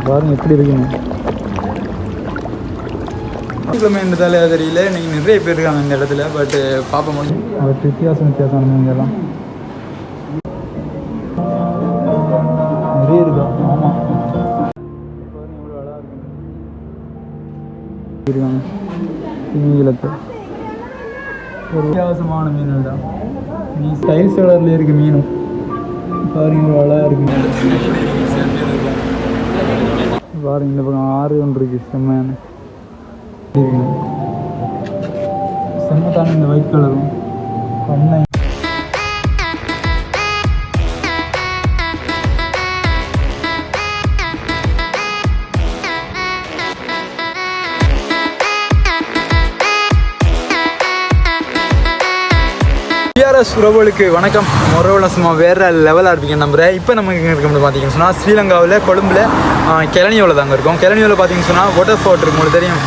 பாருங்க எப்படி இருக்குங்க. கிழமைன்றதால தெரியல, இன்னைக்கு நிறைய பேர் இருக்காங்க இந்த இடத்துல. பட் பார்ப்ப முடியும் பட் வித்தியாசம் இங்கெல்லாம் நிறைய இருக்கா. ஆமாம் எவ்வளோ அழகாக இருக்காங்க. மீன்களுக்கு ஒரு வித்தியாசமான மீன்கள் தான். மீன் ஸ்டைல்ஸ் கலரில் இருக்குது மீனும். பாருங்க இவ்வளோ அழகாக இருக்குங்க. பாருங்க இந்த பக்கம் ஆறு ஒன்று இருக்குது. செம்மையான செம்மத்தான இந்த ஒயிட் கலரும் பண்ணை. உறவுகளுக்கு வணக்கம். முறவுல சும்மா வேறு லெவலாக இருப்பீங்க நம்புகிறேன். இப்போ நம்ம இங்கே இருக்க முடியும் பார்த்தீங்கன்னு சொன்னால் ஸ்ரீலங்காவில் கொழும்பில் கிளனியோவில் தாங்க இருக்கும். கிளனியோவில் பார்த்தீங்கன்னு சொன்னால் வாட்டர் ஸ்பாட் இருக்கும். உங்களுக்கு தெரியும்,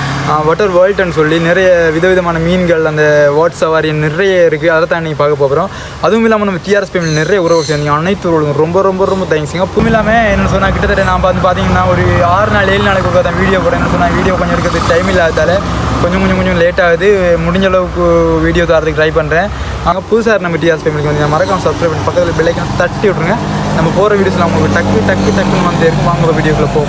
வாட்டர் வேர்ல்டுன்னு சொல்லி நிறைய விதவிதமான மீன்கள், அந்த வாட் சவாரி நிறைய இருக்குது. அதை தான் நீங்கள் பார்க்க போகிறோம். அதுவும் இல்லாமல் நம்ம டிஆர்எஸ் ஃபேமிலி நிறைய உறவு சேர்ந்தீங்க. அனைத்து உறவுகளும் ரொம்ப ரொம்ப ரொம்ப தேங்க்ஸுங்க. அதுவும் இல்லாமல் என்ன சொன்னால் கிட்டத்தட்ட நான் பார்த்தீங்கன்னா ஒரு 6 நாள் 7 நாளைக்கு தான் வீடியோ போடுறேன்னு சொன்னால் வீடியோ கொஞ்சம் எடுக்கிறதுக்கு டைம் இல்லாததால் கொஞ்சம் லேட் ஆகுது. முடிஞ்ச அளவுக்கு வீடியோ தரதுக்கு ட்ரை பண்ணுறேன். அங்கே புதுசாக நம்ம டிஆர்எஸ் ஃபேமிலிக்கு வந்து மறக்காம சப்ஸ்கிரைப் பண்ணி பக்கத்தில் பெல் ஐக்கான் தட்டி விட்ருங்க. நம்ம போகிற வீடியோஸில் உங்களுக்கு டக்குன்னு வந்து இருக்கும். வாங்க வீடியோக்குள்ளே போ.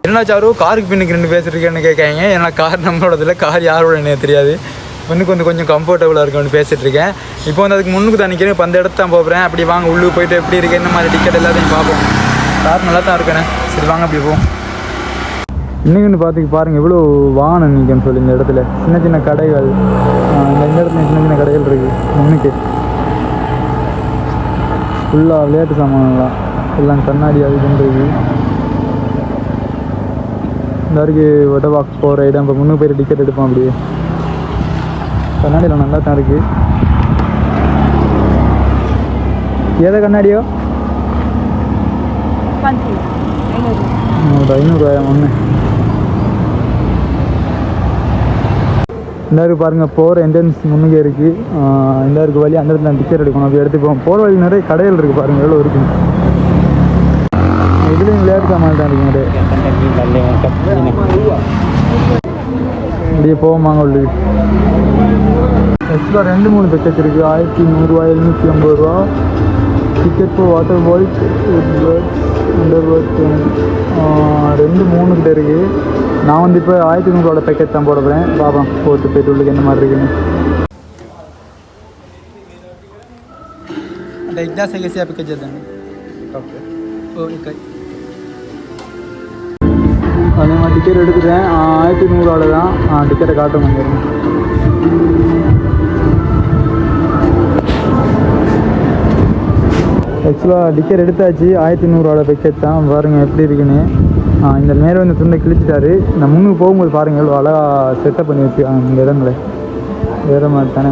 என்ன சாரு காருக்கு பின்னுக்கு 2 பேசிட்டுருக்கேன்னு கேட்காங்க. ஏன்னா கார் நம்மளோடதில்லை, கார் யாரோட எனக்கு தெரியாது. கொஞ்சம் கம்ஃபர்டபுளாக இருக்குன்னு பேசிகிட்ருக்கேன். இப்போ வந்து அதுக்கு முன்னுக்கு தான் நிற்கிறேன். இப்போ அந்த இடத்து தான் போகிறேன். அப்படி வாங்க உள்ளுக்கு போய்ட்டு எப்படி இருக்குது, என்ன மாதிரி டிக்கெட் எல்லாத்தையும் பார்ப்போம். கார் நல்லா தான் இருக்கேன். சரி வாங்க அப்படி போவோம். இன்னைக்குன்னு பாருங்கள் எவ்வளோ வாகனம் நிற்கன்னு சொல்லி இந்த இடத்துல சின்ன கடைகள். இந்த இடத்துல சின்ன கடைகள் இருக்குது. முன்னுக்கு ஃபுல்லாக விளையாட்டு சாமான்லாம் எல்லாம் கண்ணாடி அதுக்குன்றது. இந்த வரைக்கு ஒட்டவாக் போகிற இடம். இப்போ முன்னுக்கு போய்ட்டு டிக்கெட் எடுப்போம். அப்படியே கண்ணாடியில் நல்லா தான் இருக்குது. ஏதோ கண்ணாடியோ 500 ஒன்று. எல்லாருக்கும் பாருங்கள் போகிற என்ட்ரன்ஸ் முன்னுக்கே இருக்குது. எல்லாருக்கும் வழி அந்த இடத்துல டிக்கெட் எடுக்கணும். அப்படி எடுத்துப்போம். போகிற வழி நிறைய கடைகள் இருக்குது. பாருங்கள் எவ்வளோ இருக்குது. இதுலேயும் விளையாட்டு சாமான் தான் இருக்குங்க. அப்படியே போவோமாங்க உள்ளு. ஆக்சுவலாக 2-3 பேக்கேஜ் இருக்குது. 1100 750 ரூபா டிக்கெட். இப்போ வாட்டர் வேர்ல்ட் அண்டர் வேர்ல்ட் 2-3 கிட்ட இருக்குது. நான் வந்து இப்போ 1100 பேக்கேஜ் தான் போட போகிறேன். பார்ப்போம் போயிட்டு உள்ளுக்கு என்ன மாதிரி இருக்குன்னு. एकदा से कैसे आप कैसे देंगे ओके ओ एक அதே மாதிரி டிக்கெட் எடுத்துட்டேன். 1100 தான் டிக்கெட்டை காட்டும். கொஞ்சம் ஆக்சுவலாக டிக்கெட் எடுத்தாச்சு. 1100 டிக்கெட் தான். பாருங்கள் எப்படி இருக்குன்னு. இந்த மேலே வந்து துண்டை கிழிச்சிட்டாரு. இந்த முன்னுக்கு போகும்போது பாருங்கள் எவ்வளோ அழகாக செட்டப் பண்ணி வச்சுருக்காங்க இந்த இடங்களை. வேறு மாதிரி தானே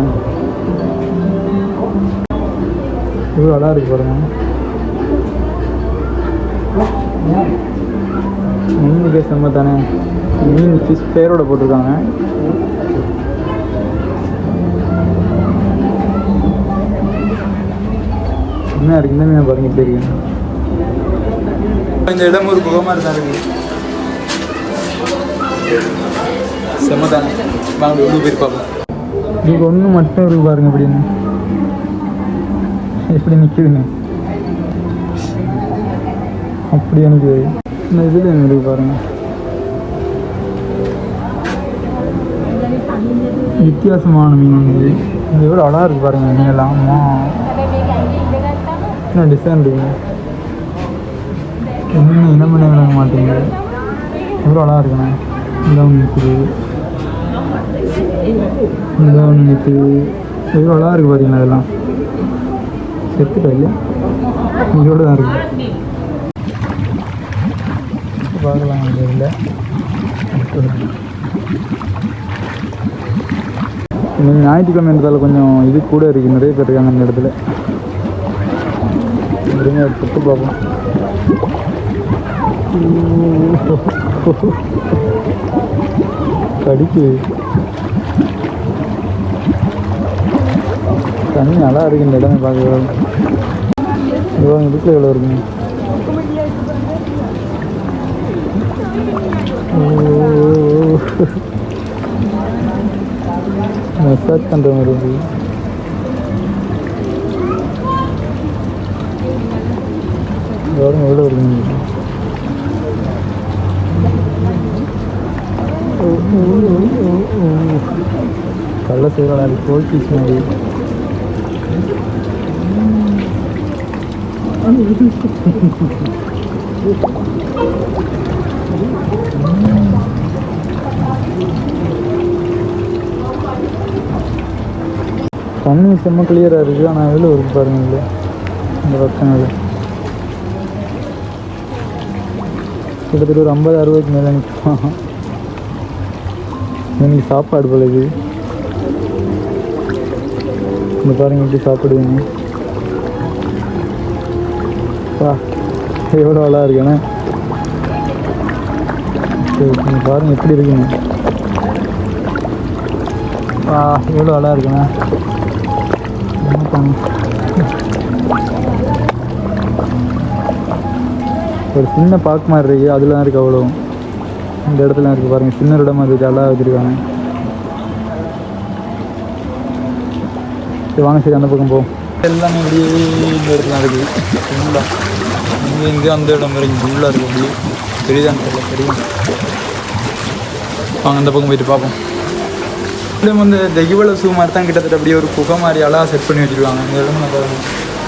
எவ்வளோ அழகாக இருக்குது பாருங்கள். மீனுக்கே செம்ம தானே. மீன் ஃபிஷ் பேரோட போட்டிருக்காங்க. என்ன இருக்குது இந்த மீனை பாருங்கள் எப்படி இருக்கு. இந்த இடம் ஒரு குகை மாதிரி தான் இருக்குது. செம்ம தானே. வாங்க எவ்வளோ பேர் பார்ப்போம். இதுக்கு ஒன்று மட்டும் இருக்கு பாருங்க எப்படின்னு. எப்படி நிற்குதுங்க அப்படி எனக்கு இந்த இதில் இருக்கு பாருங்கள். வித்தியாசமான மீன் ஒன்று. இது எவ்வளோ அழகாக இருக்குது பாருங்கள். மீனெல்லாம் என்ன டிசைன் இருக்குங்க. என்ன இனம் பண்ண விளங்க மாட்டேங்குது. எவ்வளோ அழகாக இருக்குண்ணே. இந்த ஒன்று நிற்குது, இந்த ஒன்று நிற்குது. எவ்வளோ அழகாக இருக்குது பாருங்களா. அதெல்லாம் செத்துட்டா இல்லையா இதோடு தான் இருக்குது. பார்க்கலாம் இதில் இன்னைக்கு ஞாயிற்றுக்கிழமைன்றதால கொஞ்சம் இது கூட இருக்குது. நிறைய பேர் இருக்காங்க இந்த இடத்துல. இருங்க எடுத்து பார்ப்போம். கடிக்கு தண்ணி நல்லா இருக்கு. இந்த இடமே பார்க்க இதுக்கு எவ்வளோ இருக்குங்க? மசாஜ் பண்ணுற மாதிரி இருக்கு. எவ்வளோ இருக்குங்க? கள்ள செய்யலாம். அது கோல் பீஸ் மாதிரி. தண்ணி செம்ம கிளியராக இருக்குது. ஆனால் எவ்வளோ இருக்கு பாருங்க. இல்லை இந்த பக்கங்கள் கிட்டத்தட்ட ஒரு 50-60 மேலே நிற்கும். எனக்கு சாப்பாடு போல இது. இந்த பாருங்க எப்படி சாப்பிடுவீங்க. எவ்வளோ அழகாக இருக்குண்ணே. நீங்கள் பாருங்கள் எப்படி இருக்குங்க. எவ்வளோ அழகாக இருக்குண்ணே. ஒரு சின்ன பார்க் மாதிரி இருக்குது. அதில் தான் இருக்குது. அவ்வளோ இந்த இடத்துல இருக்குது பாருங்கள். சின்ன இடமா இருக்குது. அழகாக வச்சுருக்காங்க. சரி வாங்க, சரி அந்த பக்கம் போவோம். எல்லாமே இப்படியே இந்த இடத்துல இருக்குது. ஃபுல்லாக இங்கே அந்த இடம் மாதிரி இங்கே ஃபுல்லாக இருக்குது. அப்படியே தெரியுதான்னு தெரியல. தெரியும். வாங்க அந்த பக்கம் போயிட்டு பார்ப்போம். இடம் வந்து தெகிவல ஷூ மாதிரி தான் கிட்டத்தட்ட அப்படியே ஒரு குகை மாதிரி அழகாக செட் பண்ணி வச்சுருவாங்க. இந்த இடம் நான் பாருங்கள்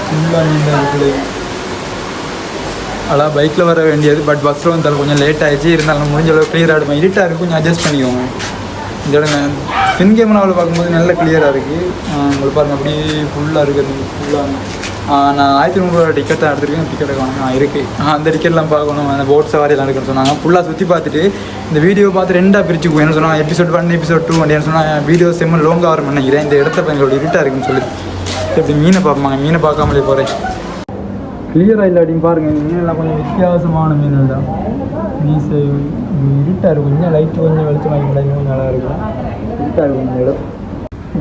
ஃபுல்லாக நீண்ட இருக்குது. அழகாக பைக்கில் வர வேண்டியது. பட் பஸ்ஸில் வந்தாலும் கொஞ்சம் லேட் ஆகிடுச்சு. இருந்தாலும் முடிஞ்ச அளவு கிளியராக இருக்கும். இருட்டாக இருக்குது, கொஞ்சம் அட்ஜஸ்ட் பண்ணிக்கோங்க. இந்த இடம் பின் கேமராவில் பார்க்கும்போது நல்ல கிளியராக இருக்குது. உங்களுக்கு பாருங்கள் அப்படியே ஃபுல்லாக இருக்குது. ஃபுல்லாக நான் 1500 டிக்கெட் தான் எடுத்துருக்கேன். டிக்கெட் வாங்க இருக்குது. அந்த டிக்கெட்லாம் பார்க்கணும். அந்த போட் சவாரியெல்லாம் இருக்குன்னு சொன்னாங்க. ஃபுல்லாக சுற்றி பார்த்துட்டு இந்த வீடியோ பார்த்து 2ஆக பிரிச்சுக்குவோம். என்ன சொன்னால் எபிசோட் 1 எபிசோட் 2 அப்படின்னு சொன்னால் வீடியோ செம்ம லோங்காக வரும் நினைக்கிறேன். இந்த இடத்த எங்களோட இருட்டாக இருக்குன்னு சொல்லி இப்படி மீனை பார்ப்பாங்க. மீனை பார்க்காமலே போகிறேன். கிளியராக இல்லை அப்படின்னு பாருங்கள். இந்த மீனெல்லாம் கொஞ்சம் வித்தியாசமான மீன்கள் தான். மீசை இருட்டாக இருக்கும். கொஞ்சம் லைட்டு கொஞ்சம் வெளிச்சமாக கொஞ்சம் நல்லா இருக்கும். இருட்டாக இருக்கும். இந்த இடம்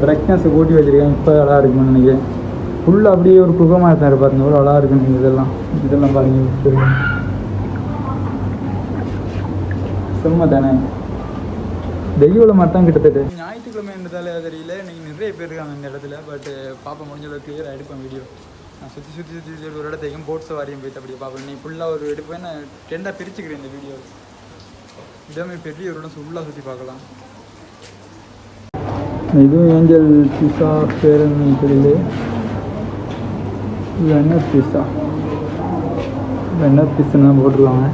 பிரைட்னஸ் கூட்டி வச்சுருக்கேன். இப்போ அழகாக இருக்குன்னு நினைக்கிறேன். ஃபுல்லாக அப்படியே ஒரு குகமாக தான் பாருங்க. எவ்வளோ அழகாக இருக்குன்னு இதெல்லாம் பாருங்கள். செம்ம தானே. தெய்வம் மாதிரி தான் கிட்டத்தட்ட. ஞாயிற்றுக்கிழமை என்றதால தெரியல. இன்றைக்கி நிறைய பேர் இருக்காங்க இந்த இடத்துல. பட் பார்ப்ப முடிஞ்ச அளவுக்கு கிளியராக எடுப்பேன் வீடியோ. நான் சுற்றி ஒரு இடத்தையும் போட் சவாரியும் போய்ட்டு அப்படியே பார்ப்பேன். நீ ஃபுல்லாக ஒரு எடுப்பேன். நான் 2ஆக பிரிச்சுக்கிறேன் இந்த வீடியோ. இதே பெரிய ஒரு இடம் ஃபுல்லாக சுற்றி பார்க்கலாம். இதுவும் ஏஞ்சல் பிஸா பேருன்னு தெரியல. இது என்ன பீஸா? என்ன பீஸுன்னு தான் போட்டிருக்காங்க.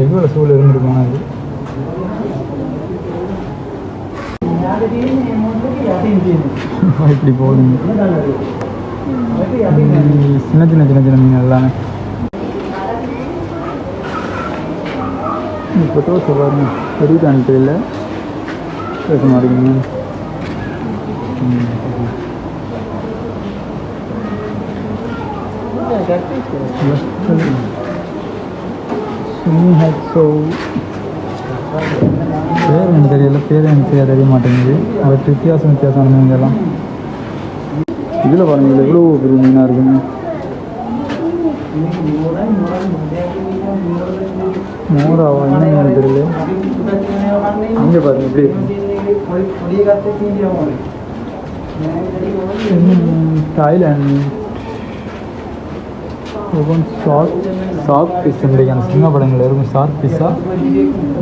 எவ்வளோ சூழல் இருந்துருக்காங்க. அது இப்படி போகுதுங்க. சின்ன சின்ன சின்ன சின்ன மீன் எல்லாமே. இப்போ தோசை பாருங்க. தெரியுதான்னு தெரியல. பேச மாட்டேங்குங்க. பேர் எனக்கு தெரியல. பேர் எனக்கு தெரிய மாட்டேங்குது. அவருக்கு வித்தியாசமான மீன்கள்லாம் இதில் பாருங்க. இதில் எவ்வளோ பெரிய மீனாக இருக்குங்க. மோராவா என்ன எனக்கு தெரியல. இங்கே பாருங்க எப்படி இருக்கு. தாய்லாந்து ஷார்க் பீஸ் இன்றைக்கு அந்த சினிமா படங்கள் இருக்கும். ஷார்க் பீஸா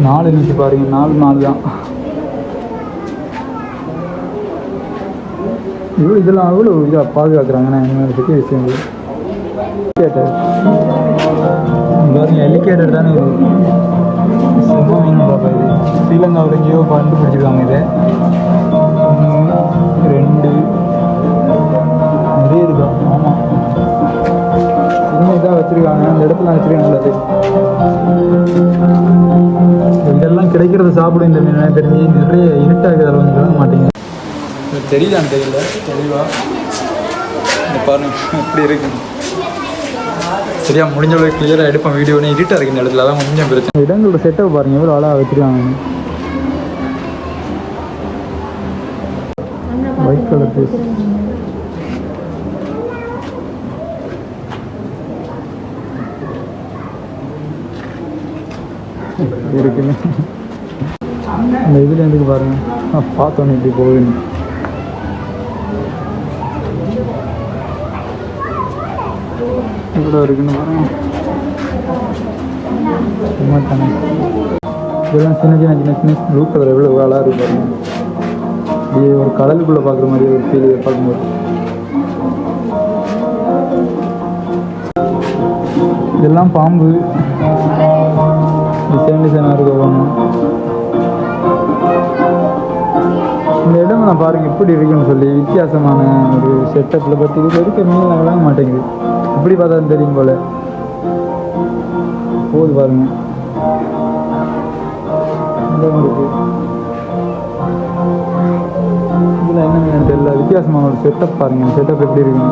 4 இருந்துச்சு பாருங்க. 4 தான். இதெல்லாம் அவ்வளோ இதாக பாதுகாக்கிறாங்கன்னா என்ன பெரிய விஷயம். எலிகேட்டர் பாருங்க. எலிகேட்டர் தானே இது. செம்ம மீன் பார்ப்பா. இது ஸ்ரீலங்காவில் எங்கேயோ கண்டுபிடிச்சிருக்காங்க. இதை 1 2 நிறைய இருக்கா. ஆமாம் சின்ன இதாக வச்சுருக்காங்க. அந்த இடத்துல வச்சுருக்காங்க. இதெல்லாம் கிடைக்கிறது சாப்பிடும் இந்த மீன் தெரிஞ்சு. நிறைய இருட்டாக அதில் கொஞ்சம் கிளம்ப மாட்டேங்குது. தெரியுதான்னு தெரியல தெளிவாக. பாருங்க இப்படி இருக்கு. சரியா முடிஞ்ச அளவுக்கு கிளியராக எடுப்பேன் வீடியோன்னு இருட்டாக இருக்குது இந்த இடத்துல, அதான் கொஞ்சம் பிரச்சனை. இடங்களோட செட்டப் பாருங்கள் எவ்வளோ அழகாக வச்சுருக்காங்க. ஒயிட் கலர் பீஸ் இருக்குங்க. இந்த இதில் எதுக்கு பாருங்கள் பார்த்தோன்னு இப்படி போகுதுன்னு. இவ்வளோ இருக்குன்னு பாருங்க. இதெல்லாம் சின்ன சின்ன சின்ன சின்ன ப்ளூ கலர் எவ்வளோ அழகாக இருக்கு பாருங்க. இது ஒரு கடலுக்குள்ளே பார்க்குற மாதிரி ஒரு ஃபீல் பார்க்கும்போது. இதெல்லாம் பாம்பு டிசைனாக இருக்கும். இந்த இடம் நான் பாருங்கள் எப்படி இருக்குன்னு சொல்லி வித்தியாசமான ஒரு செட்டப்பில் பற்றி இது இருக்க மீன் விளங்க மாட்டேங்குது. இப்படி பார்த்தா தெரியும் போல் போகுது பாருங்க. இருக்கு இதில் என்ன மீன் தெரியல, வித்தியாசமான ஒரு செட்டப் பாருங்க. செட்டப் எப்படி இருக்குங்க,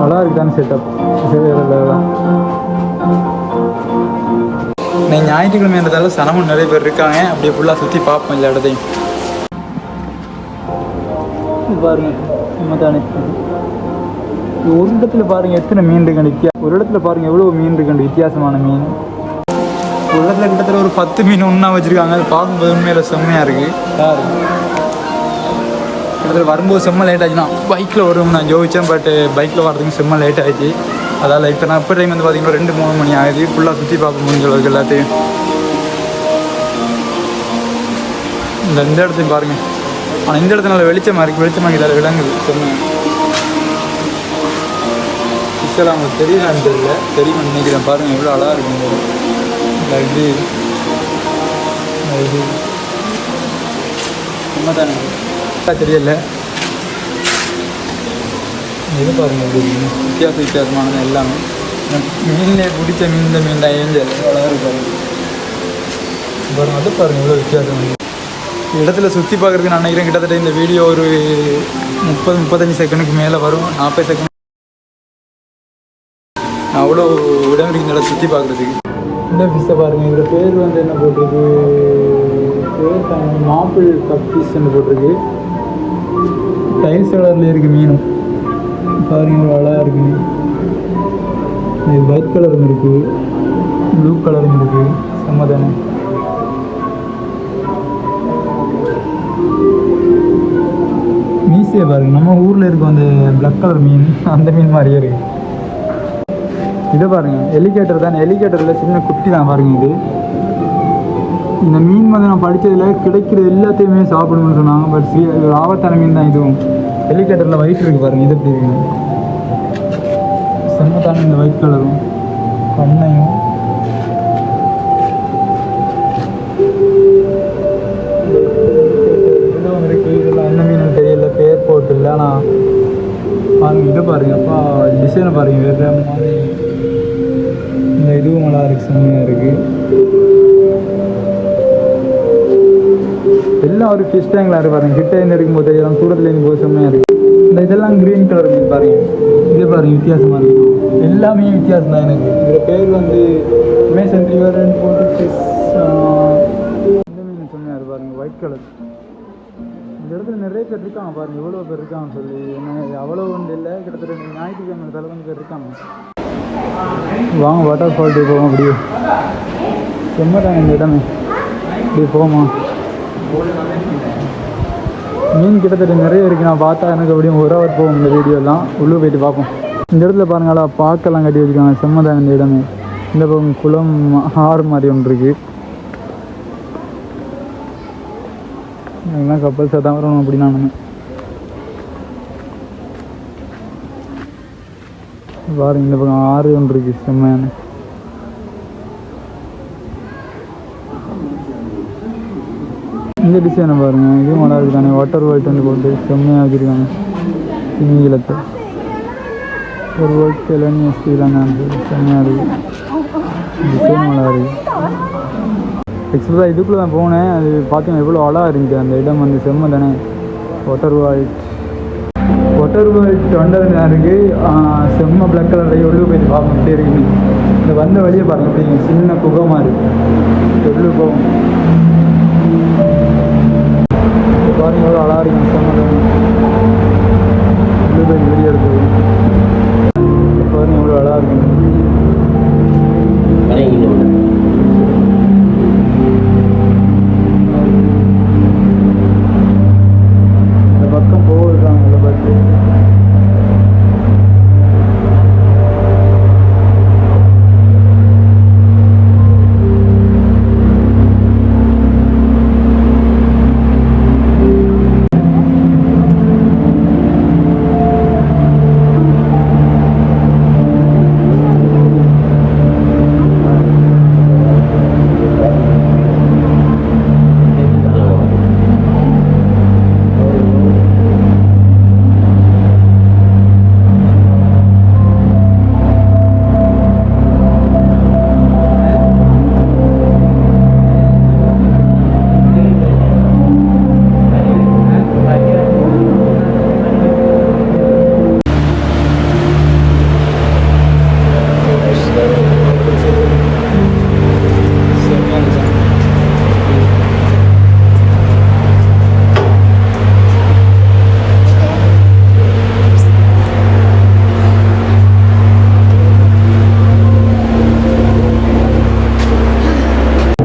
நல்லா இருக்குதானே செட்டப். நீங்கள் ஞாயிற்றுக்கிழமைன்றதால சனமும் நிறைய பேர் இருக்காங்க. அப்படியே ஃபுல்லாக சுற்றி பார்ப்போம் எல்லா இடத்தையும். பாருங்க தானே ஒரு இடத்துல பாருங்கள் எத்தனை மீன் இருக்குன்னு ஒரு இடத்துல பாருங்கள் எவ்வளோ மீன் இருக்குன்னு வித்தியாசமான மீன். ஒரு இடத்துல கிட்டத்தட்ட ஒரு 10 மீன் ஒன்றா வச்சுருக்காங்க. அது பார்க்கும்போது உண்மையில செம்மையாக இருக்குது. கிட்டத்தட்ட வரும்போது செம்ம லேட் ஆச்சுன்னா பைக்கில் வரும் நான் ஜோதிச்சேன். பட் பைக்கில் வரதுக்கு செம்ம லேட் ஆகிடுச்சு. அதால் இப்போ நான் இப்போ டைம் வந்து பார்த்திங்கன்னா 2-3 மணி ஆகுது. ஃபுல்லாக சுற்றி பார்க்க முடிஞ்ச அளவுக்கு எல்லாத்தையும். இந்த இடத்தையும் பாருங்கள். ஆனால் இந்த இடத்துல நல்லா வெளிச்சமாக இருக்குது. வெளிச்சமாக இதில் விளங்குது செம்ம. பிக்சல் அவங்களுக்கு தெரியலான்னு தெரியல, தெரியும் நினைக்கிறேன். பாருங்கள் எவ்வளோ அழகாக இருக்குங்க. இது இது சும்மா தானே தெரியல. இது பாருங்கள் வித்தியாசமானது எல்லாமே. மீன்லே பிடிச்ச மீன் இந்த மீன் தான் ஏஞ்சல் அழகாக இருப்பாரு பாருங்கள். அது பாருங்கள் எவ்வளோ வித்தியாசம். இடத்துல சுற்றி பார்க்குறதுக்கு நான் நினைக்கிறேன் கிட்டத்தட்ட இந்த வீடியோ ஒரு 30-35 செகண்டுக்கு மேலே வரும். 40 செகண்ட் அவ்வளோ இடம் இருக்குது இந்த இடத்துல சுற்றி பார்க்குறதுக்கு. இந்த ஃபிஷ்ஷை பாருங்கள். இதில் பேர் வந்து என்ன போட்டிருக்கு, பேர் மாப்பிள் கப் ஃபிஷ்ன்னு போட்டிருக்கு. டைல்ஸ் கலரில் இருக்குது மீனும் பாருங்கள் அழகாக இருக்குது. இது ஒயிட் கலரும் இருக்குது, ப்ளூ கலரும் இருக்குது. சம்மதானே மீசையை பாருங்கள். நம்ம ஊரில் இருக்கும் அந்த பிளாக் கலர் மீன் அந்த மீன் மாதிரியே இருக்குது. இதை பாருங்கள் ஹெலிகேட்டர் தான். ஹெலிகேட்டரில் சின்ன குட்டி தான் பாருங்கள். இது இந்த மீன் வந்து நான் படித்ததில் கிடைக்கிற எல்லாத்தையுமே சாப்பிடணும்னு சொன்னாங்க. பட் ஆபத்தான மீன் தான் இதுவும். ஹெலிகாப்டரில் ஒயிட் இருக்குது பாருங்கள். இது எப்படி இருக்குங்க செம்மத்தான இந்த ஒயிட் கலரும் கண்ணையும். இதுவும் இருக்குது. இதெல்லாம் என்ன மீன் தெரியல, பேர் போட்டு இல்லை. ஆனால் பாருங்கள் இதை பாருங்கள். அப்பா டிசைனை பாருங்கள் வேறு மாதிரி. இந்த இதுவும் நல்லா இருக்குது, செம்மையாக இருக்குது. எல்லாம் ஒரு ஃபிஷ் டேங்கில் இருக்குது பாருங்கள். கிட்டே இருந்து இருக்கும்போது தெரியலாம், தூரத்தில் இருக்கும்போது செம்மையாக இருக்குது. இந்த இதெல்லாம் க்ரீன் கலர் மீன் பாருங்கள். இதே பாருங்கள் வித்தியாசமாக இருக்குது. எல்லாமே வித்தியாசம் தான் எனக்கு. இதில் பேர் வந்து மேசன் ரிவர் போட்டு ஃபிஷ். இந்த மீன் செம்மையாக இருக்குது பாருங்கள், ஒயிட் கலர். இந்த இடத்துல நிறைய பேர் இருக்காங்க பாருங்கள். எவ்வளோ பேர் இருக்காங்கன்னு சொல்லி. என்ன அவ்வளோ ஒன்று இல்லை, கிட்டத்தட்ட ஞாயிற்றுக்கிழமை தலைவன் பேர் இருக்காங்க. வாங்க வாட்டர் ஃபால்ட்டு போவோம். அப்படியே செம்மதாங்க இந்த இடமே. இப்படி போமா மீன் கிட்டத்தட்ட நிறைய இருக்குது. நான் பார்த்தா எனக்கு அப்படியும் 1 ஹவர் போகும் இந்த வீடியோலாம். உள்ளே போயிட்டு பார்ப்போம். இந்த இடத்துல பாருங்களா பார்க்கலாம் கட்டி வச்சுருக்காங்க. செம்மதாங்க இந்த இடமே. இந்த பக்கம் குளம் ஆறு மாதிரி ஒன்று இருக்குது. எனக்குலாம் கப்பல்ஸாக தான் வரணும் அப்படி நான் பாருங்க. இந்த பக்கம் ஆறு ஒன்று இருக்குது செம்மையான. இந்த டிசைனை பாருங்கள். இதுவும் நல்லா இருக்குது தானே. வாட்டர் ஒயிட் வந்து போட்டு செம்மையாக வச்சுருக்காங்க. திமிங்கலத்தை ஒரு ஒயிட் இளநீ ஸ்டீலான செம்மையாக இருக்குது. டிசைன் நல்லா இருக்குது. எக்ஸ்பிரஸாக இதுக்குள்ளே தான் போனேன். அது பார்த்தீங்கன்னா எவ்வளோ அழகாக இருந்துச்சு அந்த இடம் வந்து. செம்ம தானே. வாட்டர் மோட்டர் பைக் வந்தது யாருக்கு செம்ம பிளாக் கலர் உள்ளு போய் பார்த்துட்டே இருக்குது. இந்த வந்த வழியை பாருங்க அப்படிங்க சின்ன புகை மாதிரி உள்ளு போகும் பாருங்க எவ்வளோ அழகாக இருக்கும். செம்ம உள்ளு போய் வெளியே இருக்குது பாருங்க எவ்வளோ அழகாக இருக்கும். இந்த பக்கம் போயிருக்காங்க இந்த bus.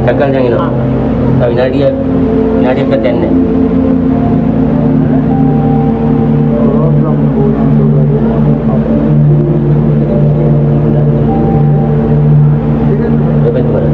Tekan yang ini, tapi nadi peten ni. Betul mana?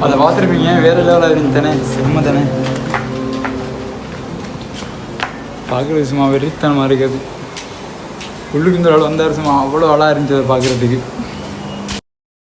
அதை பார்த்துருப்பீங்க வேறு லெவலாக இருந்துச்சு தானே செம்ம தானே பார்க்குறது சும்மா வெறித்தனமாக இருக்குது உள்ளுக்கு இந்த வந்தார் சும்மா அவ்வளோ அழகாக இருந்துச்சு அதை பார்க்குறதுக்கு.